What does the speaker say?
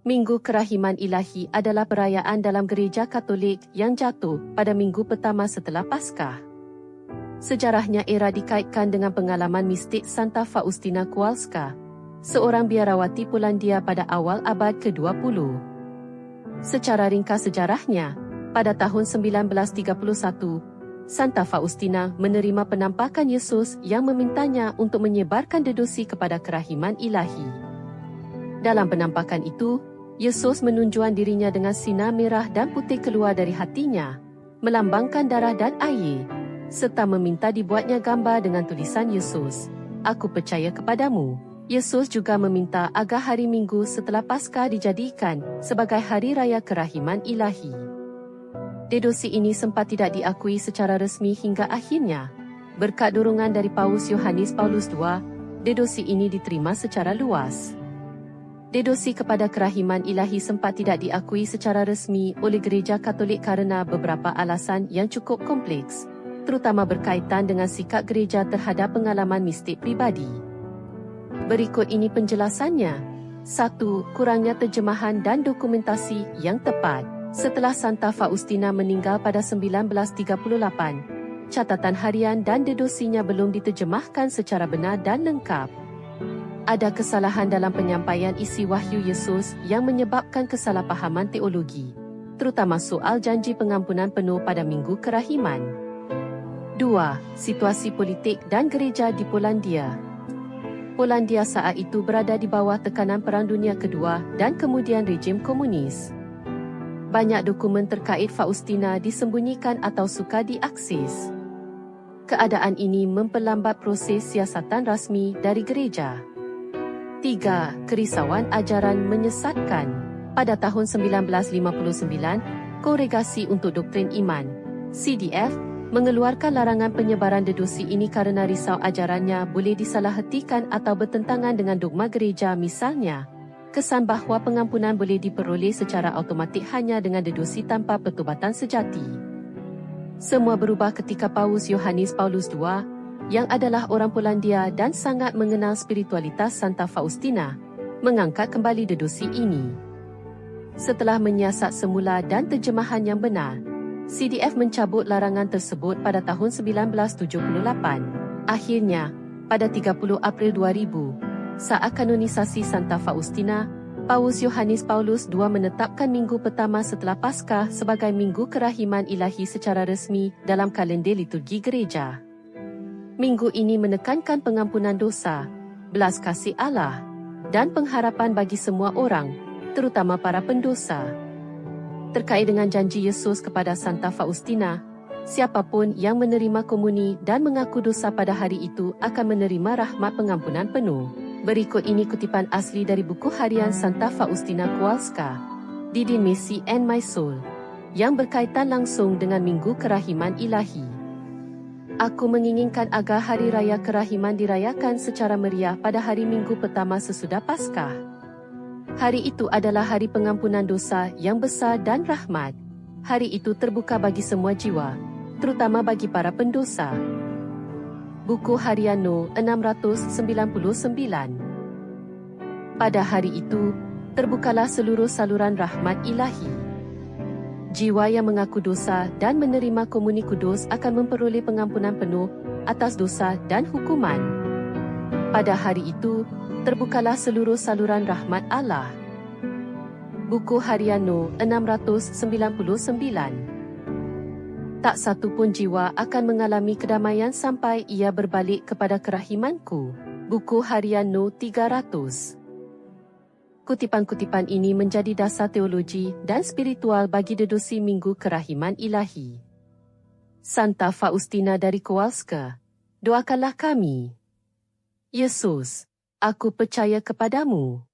Minggu Kerahiman Ilahi adalah perayaan dalam Gereja Katolik yang jatuh pada minggu pertama setelah Paskah. Sejarahnya era dikaitkan dengan pengalaman mistik Santa Faustina Kowalska, seorang biarawati Polandia pada awal abad ke-20. Secara ringkas sejarahnya, pada tahun 1931, Santa Faustina menerima penampakan Yesus yang memintanya untuk menyebarkan deduksi kepada kerahiman ilahi. Dalam penampakan itu, Yesus menunjukkan dirinya dengan sinar merah dan putih keluar dari hatinya, melambangkan darah dan air, serta meminta dibuatnya gambar dengan tulisan Yesus, "Aku percaya kepadamu." Yesus juga meminta agar hari Minggu setelah Paskah dijadikan sebagai hari raya kerahiman ilahi. Deduksi ini sempat tidak diakui secara resmi hingga akhirnya, berkat dorongan dari Paus Yohanes Paulus II, deduksi ini diterima secara luas. Deduksi kepada kerahiman ilahi sempat tidak diakui secara resmi oleh Gereja Katolik kerana beberapa alasan yang cukup kompleks, terutama berkaitan dengan sikap gereja terhadap pengalaman mistik pribadi. Berikut ini penjelasannya. 1. Kurangnya terjemahan dan dokumentasi yang tepat. Setelah Santa Faustina meninggal pada 1938, catatan harian dan deduksinya belum diterjemahkan secara benar dan lengkap. Ada kesalahan dalam penyampaian isi wahyu Yesus yang menyebabkan kesalahpahaman teologi, terutama soal janji pengampunan penuh pada Minggu Kerahiman. 2. Situasi politik dan gereja di Polandia. Polandia saat itu berada di bawah tekanan Perang Dunia Kedua dan kemudian rejim komunis. Banyak dokumen terkait Faustina disembunyikan atau sukar diakses. Keadaan ini memperlambat proses siasatan rasmi dari gereja. 3. Kerisauan ajaran menyesatkan. Pada tahun 1959, Kongregasi untuk Doktrin Iman, CDF, mengeluarkan larangan penyebaran deduksi ini kerana risau ajarannya boleh disalahertikan atau bertentangan dengan dogma gereja, misalnya, kesan bahawa pengampunan boleh diperoleh secara automatik hanya dengan deduksi tanpa pertubatan sejati. Semua berubah ketika Paus Yohanes Paulus II, yang adalah orang Polandia dan sangat mengenal spiritualitas Santa Faustina, mengangkat kembali deduksi ini. Setelah menyiasat semula dan terjemahan yang benar, CDF mencabut larangan tersebut pada tahun 1978. Akhirnya, pada 30 April 2000, saat kanonisasi Santa Faustina, Paus Yohanes Paulus II menetapkan minggu pertama setelah Paskah sebagai Minggu Kerahiman Ilahi secara resmi dalam kalender liturgi gereja. Minggu ini menekankan pengampunan dosa, belas kasih Allah, dan pengharapan bagi semua orang, terutama para pendosa. Terkait dengan janji Yesus kepada Santa Faustina, siapapun yang menerima komuni dan mengaku dosa pada hari itu akan menerima rahmat pengampunan penuh. Berikut ini kutipan asli dari buku harian Santa Faustina Kowalska, Didin Messi and My Soul, yang berkaitan langsung dengan Minggu Kerahiman Ilahi. Aku menginginkan agar Hari Raya Kerahiman dirayakan secara meriah pada hari Minggu pertama sesudah Paskah. Hari itu adalah hari pengampunan dosa yang besar dan rahmat. Hari itu terbuka bagi semua jiwa, terutama bagi para pendosa. Buku Harian No. 699. Pada hari itu, terbukalah seluruh saluran rahmat ilahi. Jiwa yang mengaku dosa dan menerima komuni kudus akan memperoleh pengampunan penuh atas dosa dan hukuman. Pada hari itu, terbukalah seluruh saluran rahmat Allah. Buku Harian No. 699. Tak satu pun jiwa akan mengalami kedamaian sampai ia berbalik kepada kerahimanku. Buku Harian No. 300. Kutipan-kutipan ini menjadi dasar teologi dan spiritual bagi deduksi Minggu Kerahiman Ilahi. Santa Faustina dari Kowalska, doakanlah kami. Yesus, aku percaya kepadamu.